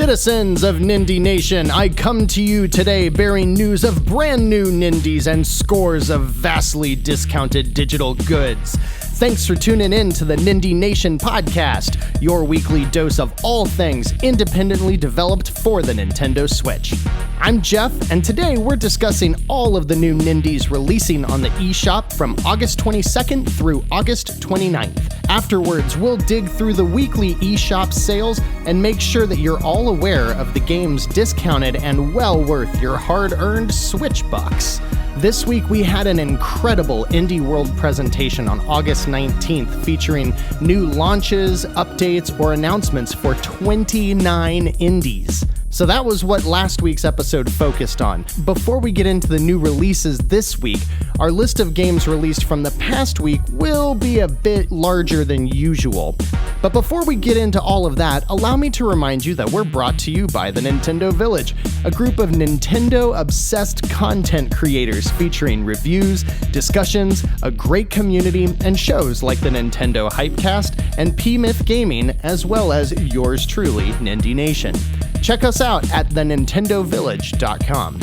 Citizens of Nindie Nation, I come to you today bearing news of brand new Nindies and scores of vastly discounted digital goods. Thanks for tuning in to the Nindie Nation podcast, your weekly dose of all things independently developed for the Nintendo Switch. I'm Jeff, and today we're discussing all of the new Nindies releasing on the eShop from August 22nd through August 29th. Afterwards, we'll dig through the weekly eShop sales and make sure that you're all aware of the games discounted and well worth your hard-earned Switch bucks. This week we had an incredible Indie World presentation on August 19th featuring new launches, updates, or announcements for 29 indies. So that was what last week's episode focused on. Before we get into the new releases this week, our list of games released from the past week will be a bit larger than usual. But before we get into all of that, allow me to remind you that we're brought to you by the Nintendo Village, a group of Nintendo-obsessed content creators featuring reviews, discussions, a great community, and shows like the Nintendo Hypecast and P-Myth Gaming, as well as yours truly, Nindie Nation. Check us out at thenintendovillage.com.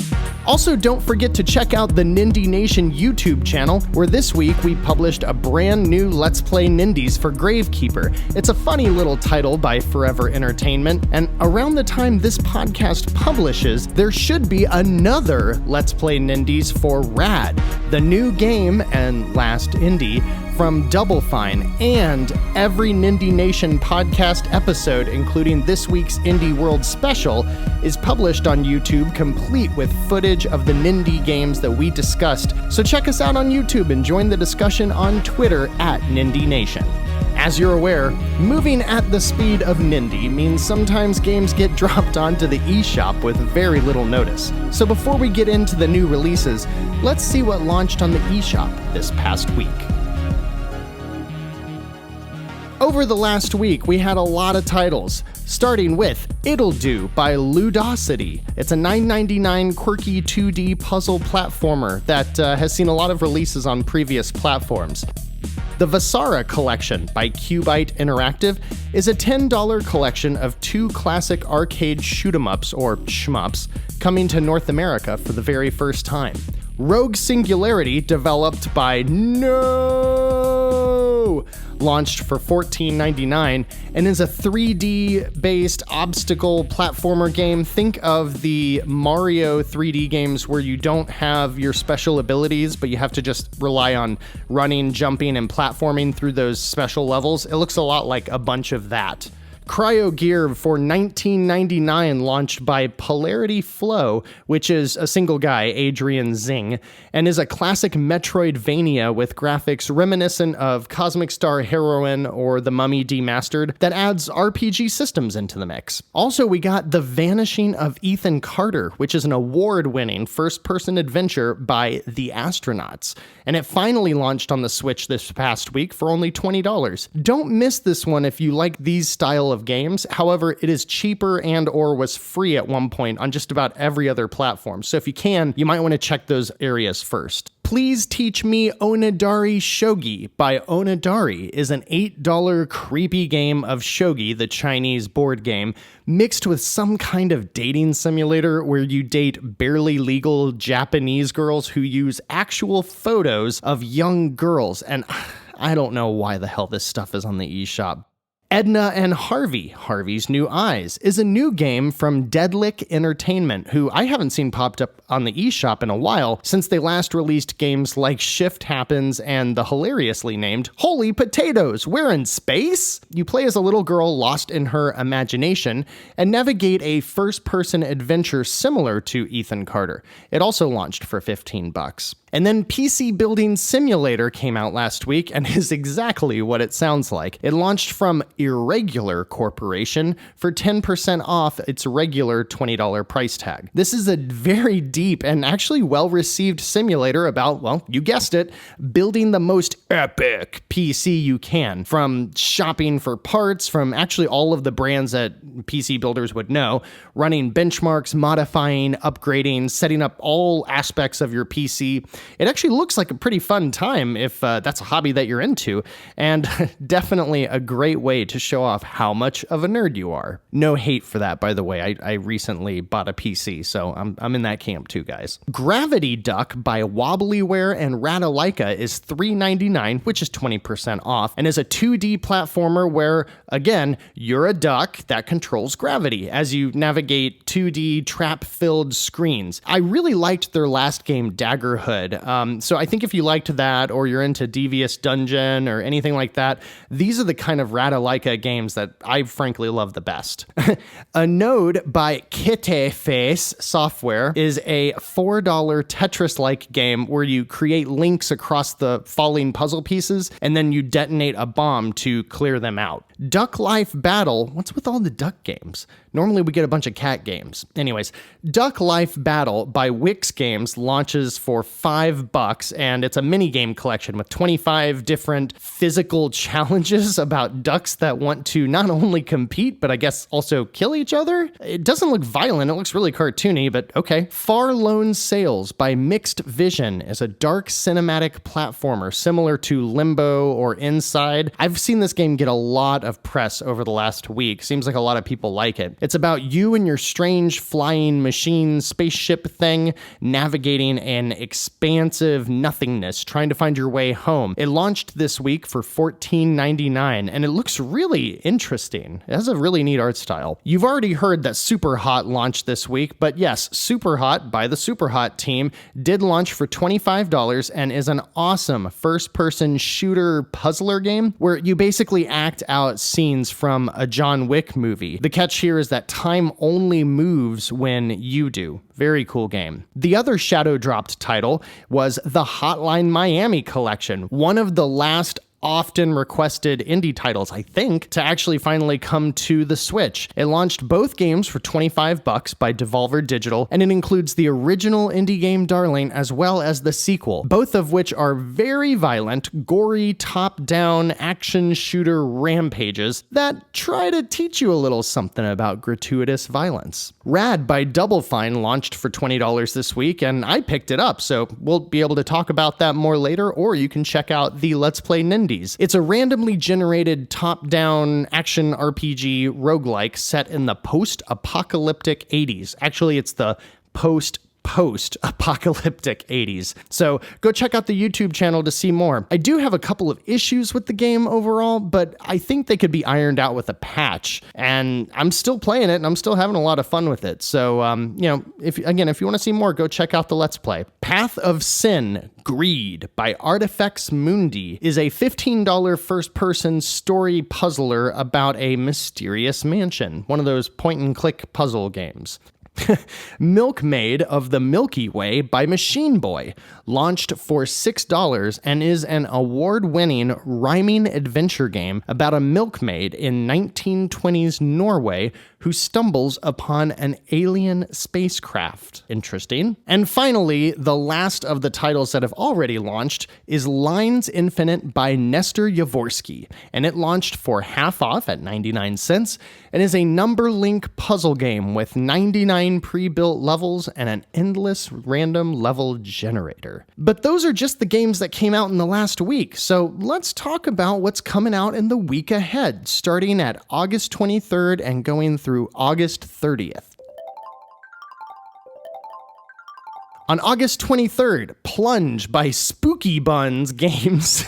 Also, don't forget to check out the Nindie Nation YouTube channel, where this week we published a brand new Let's Play Nindies for Gravekeeper. It's a funny little title by Forever Entertainment, and around the time this podcast publishes, there should be another Let's Play Nindies for Rad, the new game and last indie from Double Fine, and every Nindie Nation podcast episode, including this week's Indie World special, is published on YouTube, complete with footage of the Nindie games that we discussed. So check us out on YouTube and join the discussion on Twitter at Nindie Nation. As you're aware, moving at the speed of Nindie means sometimes games get dropped onto the eShop with very little notice. So before we get into the new releases, let's see what launched on the eShop this past week. Over the last week, we had a lot of titles, starting with It'll Do by Ludosity. It's a $9.99 quirky 2D puzzle platformer that has seen a lot of releases on previous platforms. The Vasara Collection by Cubite Interactive is a $10 collection of two classic arcade shoot-'em-ups, or shmups, coming to North America for the very first time. Rogue Singularity, developed by launched for $14.99 and is a 3D-based obstacle platformer game. Think of the Mario 3D games where you don't have your special abilities, but you have to just rely on running, jumping, and platforming through those special levels. It looks a lot like a bunch of that. Cryo Gear for $19.99 launched by Polarity Flow, which is a single guy, Adrian Zing, and is a classic Metroidvania with graphics reminiscent of Cosmic Star Heroine or The Mummy Demastered that adds RPG systems into the mix. Also, we got The Vanishing of Ethan Carter, which is an award-winning first-person adventure by The Astronauts, and it finally launched on the Switch this past week for only $20. Don't miss this one if you like these style of games. However, it is cheaper and or was free at one point on just about every other platform. So if you can, you might want to check those areas first. Please Teach Me Onidari Shogi by Onidari is an $8 creepy game of shogi, the Chinese board game, mixed with some kind of dating simulator where you date barely legal Japanese girls who use actual photos of young girls. And I don't know why the hell this stuff is on the eShop. Edna and Harvey, Harvey's New Eyes, is a new game from Deadlick Entertainment, who I haven't seen popped up on the eShop in a while since they last released games like Shift Happens and the hilariously named Holy Potatoes, We're in Space? You play as a little girl lost in her imagination and navigate a first-person adventure similar to Ethan Carter. It also launched for $15. And then PC Building Simulator came out last week and is exactly what it sounds like. It launched from Irregular Corporation for 10% off its regular $20 price tag. This is a very deep and actually well-received simulator about, well, you guessed it, building the most epic PC you can. From shopping for parts, from actually all of the brands that PC builders would know, running benchmarks, modifying, upgrading, setting up all aspects of your PC. It actually looks like a pretty fun time if that's a hobby that you're into, and definitely a great way to show off how much of a nerd you are. No hate for that, by the way. I recently bought a PC, so I'm in that camp too, guys. Gravity Duck by Wobblyware and Ratalaika is $3.99, which is 20% off, and is a 2D platformer where, again, you're a duck that controls gravity as you navigate 2D trap-filled screens. I really liked their last game, Daggerhood, so I think if you liked that, or you're into Devious Dungeon or anything like that, these are the kind of Ratalaika games that I frankly love the best. A Node by Kitty Face Software is a $4 Tetris-like game where you create links across the falling puzzle pieces and then you detonate a bomb to clear them out. Duck Life Battle, what's with all the duck games? Normally we get a bunch of cat games. Anyways, Duck Life Battle by Wix Games launches for $5, and it's a mini-game collection with 25 different physical challenges about ducks that want to not only compete, but I guess also kill each other? It doesn't look violent, it looks really cartoony, but okay. Far Lone Sails by Mixed Vision is a dark cinematic platformer similar to Limbo or Inside. I've seen this game get a lot of press over the last week. Seems like a lot of people like it. It's about you and your strange flying machine spaceship thing navigating an expansive nothingness, trying to find your way home. It launched this week for $14.99, and it looks really interesting. It has a really neat art style. You've already heard that SuperHot launched this week, but yes, SuperHot by the SuperHot team did launch for $25 and is an awesome first-person shooter puzzler game where you basically act out scenes from a John Wick movie. The catch here is that time only moves when you do. Very cool game. The other shadow dropped title was the Hotline Miami collection, one of the last often requested indie titles, I think, to actually finally come to the Switch. It launched both games for $25 by Devolver Digital, and it includes the original indie game Darling as well as the sequel, both of which are very violent, gory, top-down action shooter rampages that try to teach you a little something about gratuitous violence. Rad by Double Fine launched for $20 this week, and I picked it up, so we'll be able to talk about that more later, or you can check out the Let's Play Nindie. It's a randomly generated top-down action RPG roguelike set in the post-apocalyptic 80s. Actually, it's the post-apocalyptic 80s. So go check out the YouTube channel to see more. I do have a couple of issues with the game overall, but I think they could be ironed out with a patch. And I'm still playing it, and I'm still having a lot of fun with it. So, if you want to see more, go check out the Let's Play. Path of Sin Greed by Artifacts Mundi is a $15 first-person story puzzler about a mysterious mansion. One of those point-and-click puzzle games. Milkmaid of the Milky Way by Machine Boy launched for $6 and is an award-winning rhyming adventure game about a milkmaid in 1920s Norway who stumbles upon an alien spacecraft. Interesting. And finally, the last of the titles that have already launched is Lines Infinite by Nestor Yavorsky, and it launched for half off at 99 cents and is a number link puzzle game with 99 pre-built levels and an endless random level generator. But those are just the games that came out in the last week, so let's talk about what's coming out in the week ahead, starting at August 23rd and going through August 30th. On August 23rd, Plunge by Spooky Buns Games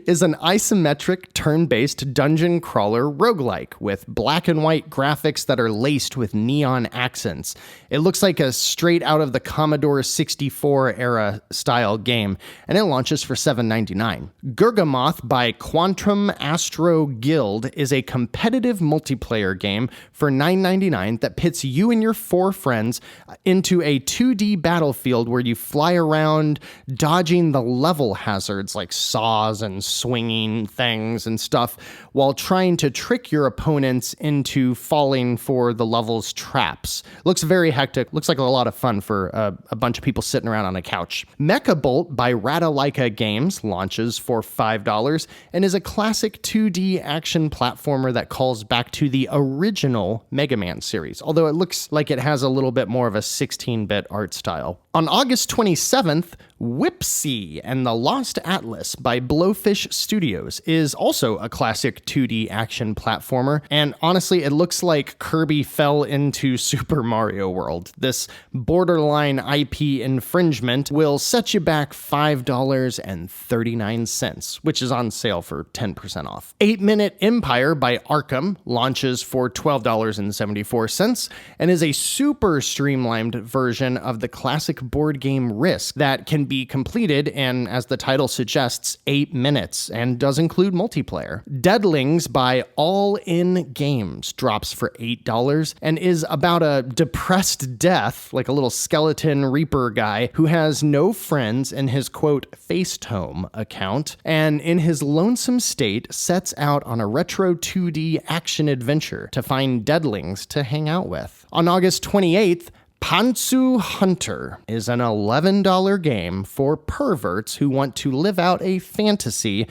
is an isometric turn-based dungeon crawler roguelike with black and white graphics that are laced with neon accents. It looks like a straight out of the Commodore 64 era style game, and it launches for $7.99. Gurgamoth by Quantum Astro Guild is a competitive multiplayer game for $9.99 that pits you and your 4 friends into a 2D battlefield where you fly around dodging the level hazards like saws and swinging things and stuff while trying to trick your opponents into falling for the level's traps. Looks very hectic. Looks like a lot of fun for a bunch of people sitting around on a couch. Mecha Bolt by Ratalaika Games launches for $5 and is a classic 2D action platformer that calls back to the original Mega Man series, although it looks like it has a little bit more of a 16-bit art style. On August 27th, Whipsy and the Lost Atlas by Blowfish Studios is also a classic 2D action platformer, and honestly, it looks like Kirby fell into Super Mario World. This borderline IP infringement will set you back $5.39, which is on sale for 10% off. 8-Minute Empire by Arkham launches for $12.74 and is a super streamlined version of the classic board game Risk that can be completed in, as the title suggests, 8 minutes and does include multiplayer. Deadlings by All In Games drops for $8 and is about a depressed death, like a little skeleton reaper guy who has no friends in his quote Facetome account, and in his lonesome state sets out on a retro 2D action adventure to find deadlings to hang out with. On August 28th, Pantsu Hunter is an $11 game for perverts who want to live out a fantasy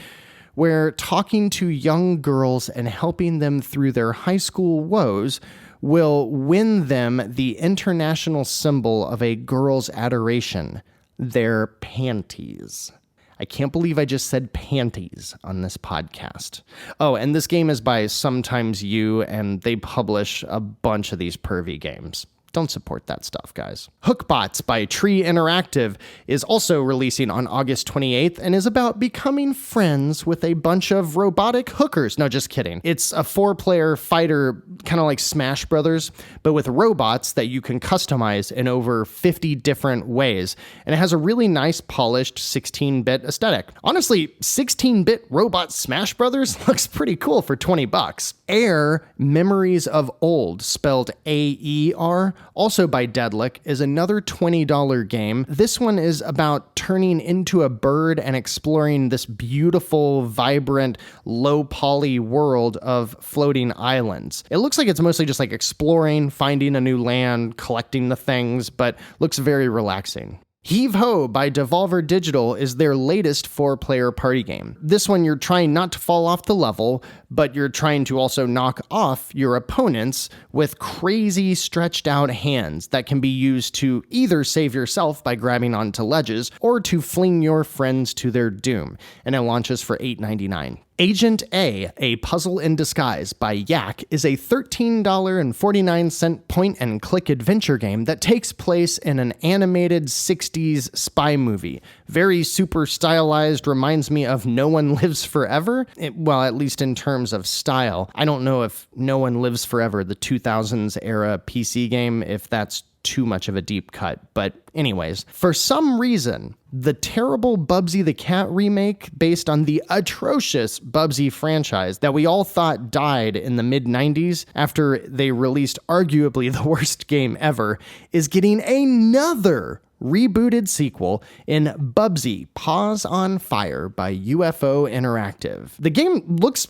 where talking to young girls and helping them through their high school woes will win them the international symbol of a girl's adoration, their panties. I can't believe I just said panties on this podcast. Oh, and this game is by Sometimes You, and they publish a bunch of these pervy games. Don't support that stuff, guys. Hookbots by Tree Interactive is also releasing on August 28th and is about becoming friends with a bunch of robotic hookers. No, just kidding. It's a 4-player fighter, kind of like Smash Brothers, but with robots that you can customize in over 50 different ways. And it has a really nice polished 16-bit aesthetic. Honestly, 16-bit robot Smash Brothers looks pretty cool for $20. Air Memories of Old, spelled A-E-R, also by Deadlick, is another $20 game. This one is about turning into a bird and exploring this beautiful, vibrant, low-poly world of floating islands. It looks like it's mostly just like exploring, finding a new land, collecting the things, but looks very relaxing. Heave Ho by Devolver Digital is their latest 4-player party game. This one you're trying not to fall off the level, but you're trying to also knock off your opponents with crazy stretched out hands that can be used to either save yourself by grabbing onto ledges or to fling your friends to their doom, and it launches for $8.99. Agent A Puzzle in Disguise by Yak, is a $13.49 point-and-click adventure game that takes place in an animated 60s spy movie. Very super stylized, reminds me of No One Lives Forever, well, at least in terms of style. I don't know if No One Lives Forever, the 2000s era PC game, if that's too much of a deep cut, but anyways, for some reason, the terrible Bubsy the Cat remake based on the atrocious Bubsy franchise that we all thought died in the mid-90s after they released arguably the worst game ever is getting another rebooted sequel in Bubsy Paws on Fire by UFO Interactive. The game looks,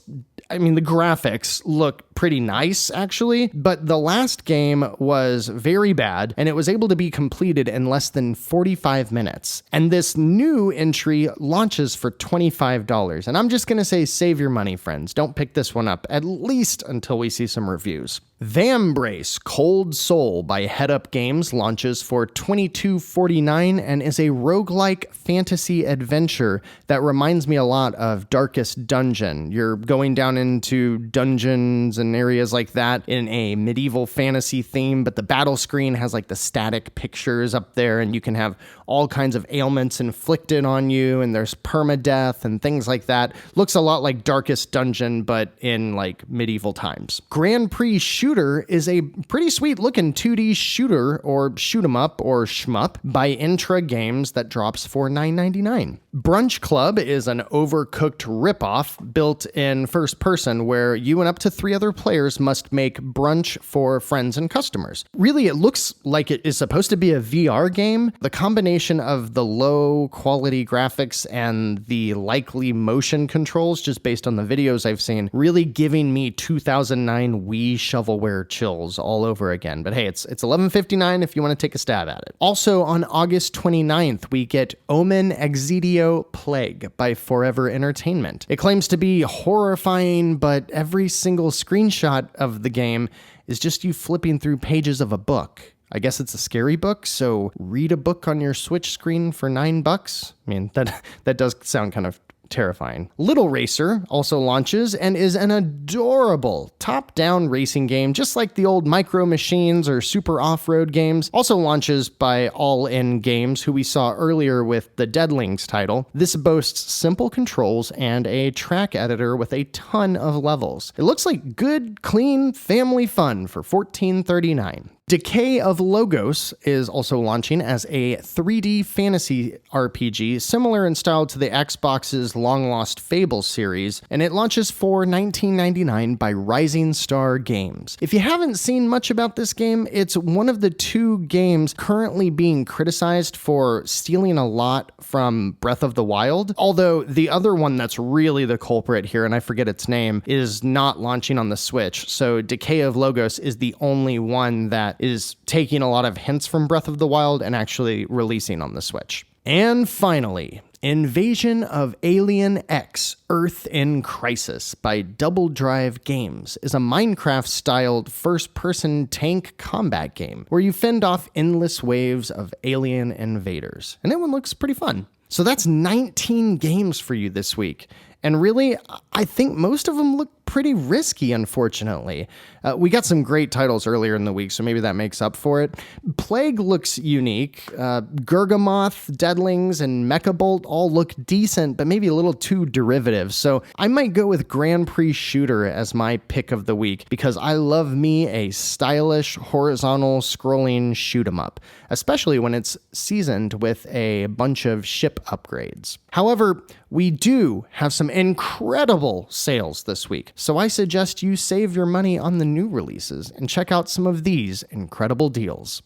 the graphics look pretty nice, actually, but the last game was very bad, and it was able to be completed in less than 45 minutes. And this new entry launches for $25, and I'm just gonna say save your money, friends. Don't pick this one up, at least until we see some reviews. Vambrace Cold Soul by Head Up Games launches for $22.49 and is a roguelike fantasy adventure that reminds me a lot of Darkest Dungeon. You're going down into dungeons and areas like that in a medieval fantasy theme, but the battle screen has like the static pictures up there, and you can have all kinds of ailments inflicted on you, and there's permadeath and things like that. Looks a lot like Darkest Dungeon, but in like medieval times. Grand Prix Shooter is a pretty sweet looking 2D shooter or shoot 'em up or shmup by Intra Games that drops for $9.99. Brunch Club is an overcooked ripoff built in first person where you and up to 3 other players must make brunch for friends and customers. Really, it looks like it is supposed to be a VR game. The combination of the low quality graphics and the likely motion controls, just based on the videos I've seen, really giving me 2009 Wii shovelware chills all over again. But hey, it's $11.59 if you want to take a stab at it. Also on August 29th, we get Omen Exidio Plague by Forever Entertainment. It claims to be horrifying, but every single screenshot of the game is just you flipping through pages of a book. I guess it's a scary book, so read a book on your Switch screen for $9. I mean, that does sound kind of terrifying. Little Racer also launches and is an adorable top-down racing game, just like the old Micro Machines or Super Off-Road games. Also launches by All In Games, who we saw earlier with the Deadlings title. This boasts simple controls and a track editor with a ton of levels. It looks like good, clean, family fun for $14.39. Decay of Logos is also launching as a 3D fantasy RPG, similar in style to the Xbox's long-lost Fable series, and it launches for $19.99 by Rising Star Games. If you haven't seen much about this game, it's one of the two games currently being criticized for stealing a lot from Breath of the Wild, although the other one that's really the culprit here, and I forget its name, is not launching on the Switch, so Decay of Logos is the only one that is taking a lot of hints from Breath of the Wild and actually releasing on the Switch. And finally, Invasion of Alien X Earth in Crisis by Double Drive Games is a Minecraft-styled first-person tank combat game where you fend off endless waves of alien invaders. And that one looks pretty fun. So that's 19 games for you this week. And really, I think most of them look pretty risky, unfortunately. We got some great titles earlier in the week, so maybe that makes up for it. Plague looks unique. Gargamoth, Deadlings, and Mechabolt all look decent, but maybe a little too derivative. So I might go with Grand Prix Shooter as my pick of the week, because I love me a stylish, horizontal scrolling shoot 'em up, especially when it's seasoned with a bunch of ship upgrades. However, we do have some incredible sales this week, so I suggest you save your money on the new releases and check out some of these incredible deals.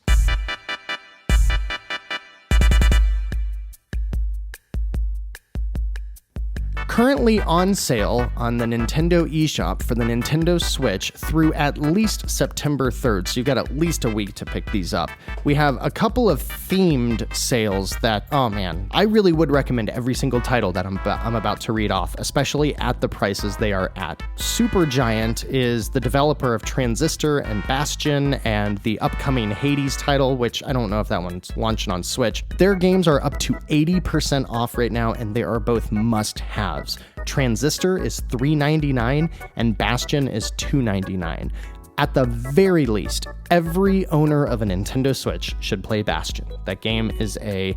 Currently on sale on the Nintendo eShop for the Nintendo Switch through at least September 3rd, so you've got at least a week to pick these up. We have a couple of themed sales that, oh man, I really would recommend every single title that I'm about to read off, especially at the prices they are at. Supergiant is the developer of Transistor and Bastion and the upcoming Hades title, which I don't know if that one's launching on Switch. Their games are up to 80% off right now, and they are both must-haves. Transistor is $3.99 and Bastion is $2.99. At the very least, every owner of a Nintendo Switch should play Bastion. That game is in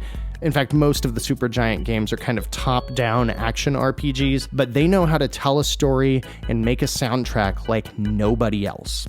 fact, most of the Supergiant games are kind of top-down action RPGs, but they know how to tell a story and make a soundtrack like nobody else.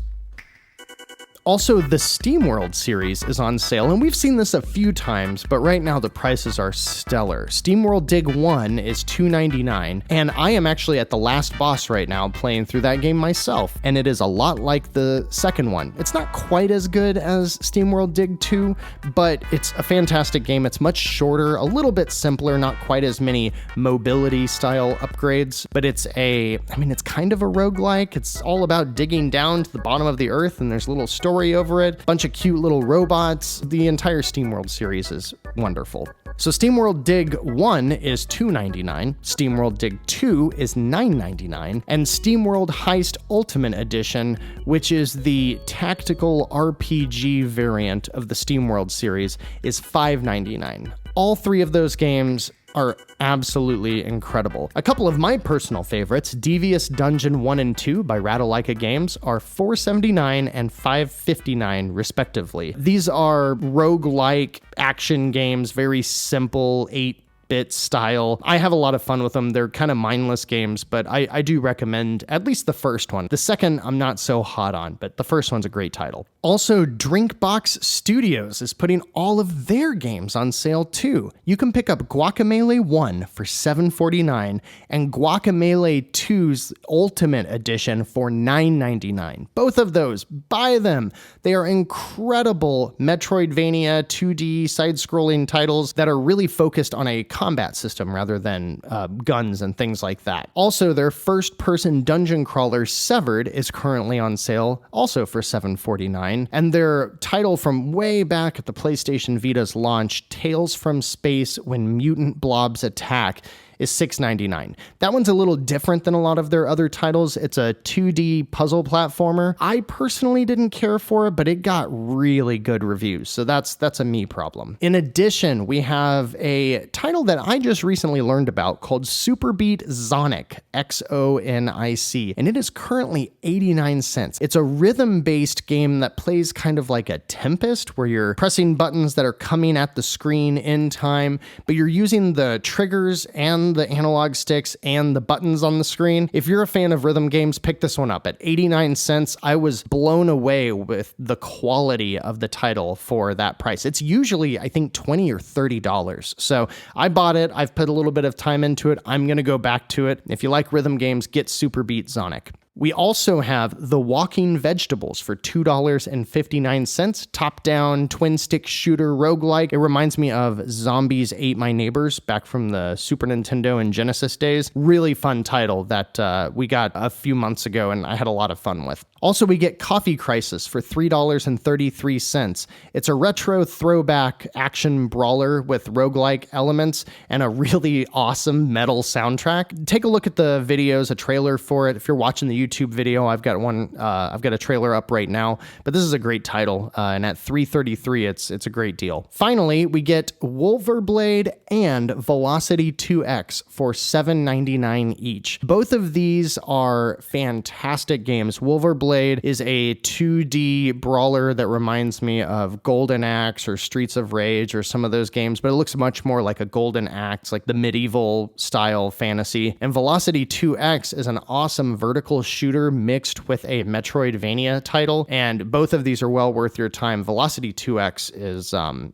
Also, the SteamWorld series is on sale, and we've seen this a few times, but right now the prices are stellar. SteamWorld Dig 1 is $2.99, and I am actually at the last boss right now playing through that game myself, and it is a lot like the second one. It's not quite as good as SteamWorld Dig 2, but it's a fantastic game. It's much shorter, a little bit simpler, not quite as many mobility-style upgrades, but it's kind of a roguelike. It's all about digging down to the bottom of the earth, and there's a little story over it, bunch of cute little robots. The entire SteamWorld series is wonderful. So SteamWorld Dig 1 is $2.99, SteamWorld Dig 2 is $9.99, and SteamWorld Heist Ultimate Edition, which is the tactical RPG variant of the SteamWorld series, is $5.99. All three of those games are absolutely incredible. A couple of my personal favorites, Devious Dungeon 1 and 2 by Ratalaika Games, are $4.79 and $5.59 respectively. These are roguelike action games, very simple, 8-bit style. I have a lot of fun with them. They're kind of mindless games, but I do recommend at least the first one. The second, I'm not so hot on, but the first one's a great title. Also, Drinkbox Studios is putting all of their games on sale too. You can pick up Guacamelee 1 for $7.49 and Guacamelee 2's Ultimate Edition for $9.99. Both of those, buy them. They are incredible Metroidvania 2D side-scrolling titles that are really focused on a combat system rather than guns and things like that. Also, their first-person dungeon crawler Severed is currently on sale, also for $7.49. And their title from way back at the PlayStation Vita's launch, Tales from Space When Mutant Blobs Attack, is $6.99. That one's a little different than a lot of their other titles. It's a 2D puzzle platformer. I personally didn't care for it, but it got really good reviews, so that's a me problem. In addition, we have a title that I just recently learned about called SuperBeat Xonic, Xonic, and it is currently 89 cents. It's a rhythm-based game that plays kind of like a Tempest, where you're pressing buttons that are coming at the screen in time, but you're using the triggers and the analog sticks and the buttons on the screen. If you're a fan of rhythm games, pick this one up. At 89 cents, I was blown away with the quality of the title for that price. It's usually, I think, $20 or $30. So I bought it. I've put a little bit of time into it. I'm going to go back to it. If you like rhythm games, get SuperBeat Xonic. We also have The Walking Vegetables for $2.59, top-down twin-stick shooter roguelike. It reminds me of Zombies Ate My Neighbors back from the Super Nintendo and Genesis days. Really fun title that we got a few months ago and I had a lot of fun with. Also, we get Coffee Crisis for $3.33. It's a retro throwback action brawler with roguelike elements and a really awesome metal soundtrack. Take a look at the videos, a trailer for it. If you're watching the YouTube video, I've got a trailer up right now, but this is a great title, and at $3.33, it's a great deal. Finally, we get Wolverblade and Velocity 2X for $7.99 each. Both of these are fantastic games. Wolverblade is a 2D brawler that reminds me of Golden Axe or Streets of Rage or some of those games, but it looks much more like a Golden Axe, like the medieval style fantasy. And Velocity 2X is an awesome vertical shooter mixed with a Metroidvania title, and both of these are well worth your time. Velocity 2X is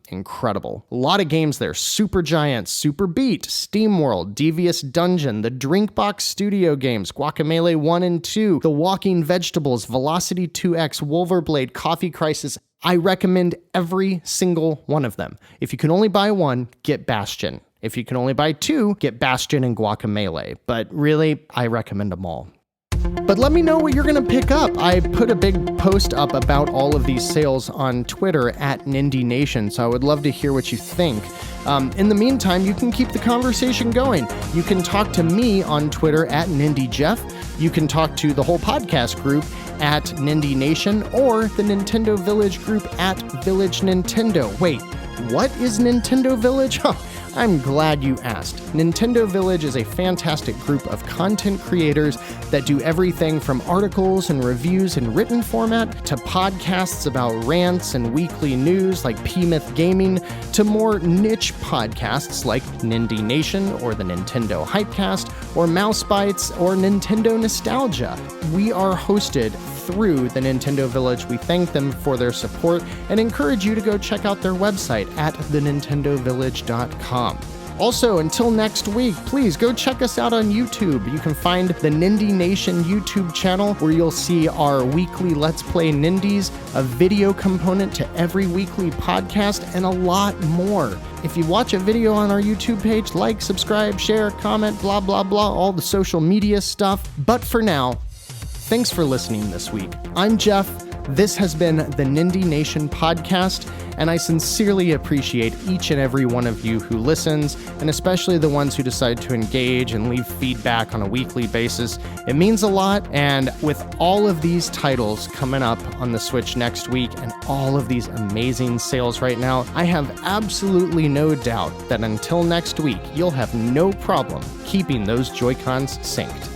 incredible. A lot of games there. Supergiant, SuperBeat, SteamWorld, Devious Dungeon, the Drinkbox Studio games, Guacamelee 1 and 2, The Walking Vegetables, Velocity 2X, Wolverblade, Coffee Crisis. I recommend every single one of them. If you can only buy one, get Bastion. If you can only buy two, get Bastion and Guacamelee. But really, I recommend them all. But let me know what you're going to pick up. I put a big post up about all of these sales on Twitter at Nindie Nation, so I would love to hear what you think. In the meantime, you can keep the conversation going. You can talk to me on Twitter at NindieJeff. You can talk to the whole podcast group at Nindie Nation or the Nintendo Village group at Village Nintendo. Wait, what is Nintendo Village? I'm glad you asked. Nintendo Village is a fantastic group of content creators that do everything from articles and reviews in written format to podcasts about rants and weekly news like P-Myth Gaming to more niche podcasts like Nindie Nation or the Nintendo Hypecast or Mouse Bites or Nintendo Nostalgia. We are hosted through the Nintendo Village. We thank them for their support and encourage you to go check out their website at thenintendovillage.com. Also, until next week, please go check us out on YouTube. You can find the Nindie Nation YouTube channel where you'll see our weekly Let's Play Nindies, a video component to every weekly podcast, and a lot more. If you watch a video on our YouTube page, like, subscribe, share, comment, blah, blah, blah, all the social media stuff. But for now, thanks for listening this week. I'm Jeff. This has been the Nindie Nation podcast, and I sincerely appreciate each and every one of you who listens, and especially the ones who decide to engage and leave feedback on a weekly basis. It means a lot, and with all of these titles coming up on the Switch next week and all of these amazing sales right now, I have absolutely no doubt that until next week, you'll have no problem keeping those Joy-Cons synced.